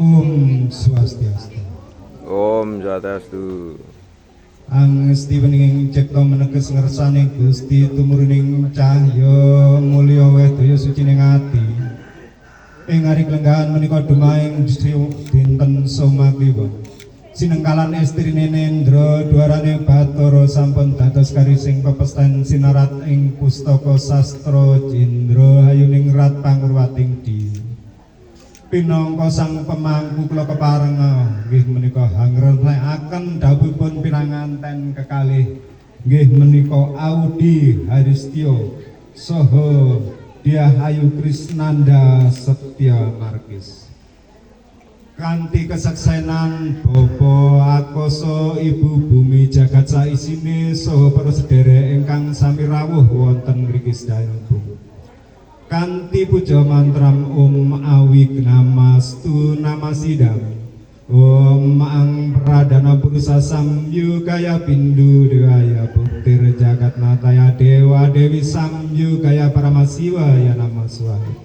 Om Swastiastu. Om Swastiastu. Angesti weninging cipta meneges ngersane Gusti tumurining cahya mulya wedaya sucining ati. Ing ari lenggahan menika dumaing dinten Somakliwa. Sinengkalan estrine Nendra dwarane Bathara sampun dados karising pepestan sinarat ing pustaka sastra Jendra hayuning rat pangurwating di. Pinangka sang pemangku kula kepareng nggih menika hangrekaken dawuhipun pinanganten kekalih nggih menika Audi Haristio saha Diahayu Krisnanda Setya Markis. Kanthi kesaksenan Bapa Akasa Ibu Bumi jagat saisine saha para sedherek ingkang sami rawuh wonten mriki sedaya bumi. Kanthi puja mantram Om Awignamastu Namasidam Om Ang Pradana Purusa Samyukaya Bindu Dewaya Buktir Jagat Nataya Dewa Dewi Samyukaya Paramasiwaya Namaswaya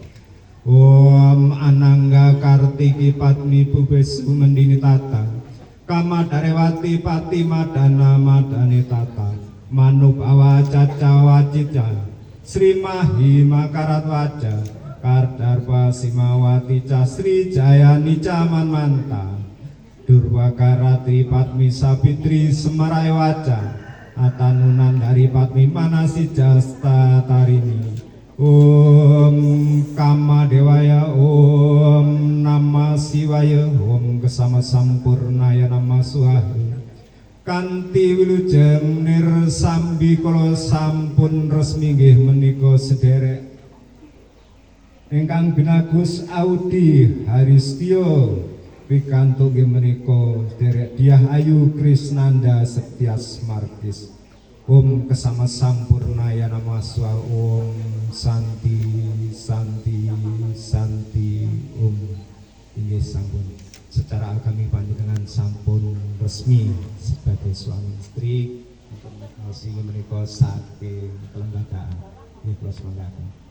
Om Anangga Kartiki Patmi Pubesu Mendini Tata Kamadarewati Pati Madana Madani Tata Manup Awacaca Wacica Sri Mahima Karatwaja Kardarpa Simawati Sri Jayani Caman Manta Durwakara Tripatmi Sabitri Semarai Waca Atanunan dari Patmi Manasi Jasta Tarini Om Kama Dewaya Om Nama Siwaya Om Kesama Sampurnaya Nama Suhayu Kanthi wilujeng nirsambi kala sampun resmi nggih menika sederek ingkang binagus Audi Haristio pikantuk nggih menika sederek Diahayu Krisnanda Setya Markis. Om Kesama Sampurnaya Namaswa Om Santi Santi Santi Om. Inggih sampun secara agami panjenengan sampun resmi sebagai suami istri untuk menikah saking kelembagaan. Ini terus mengatakan.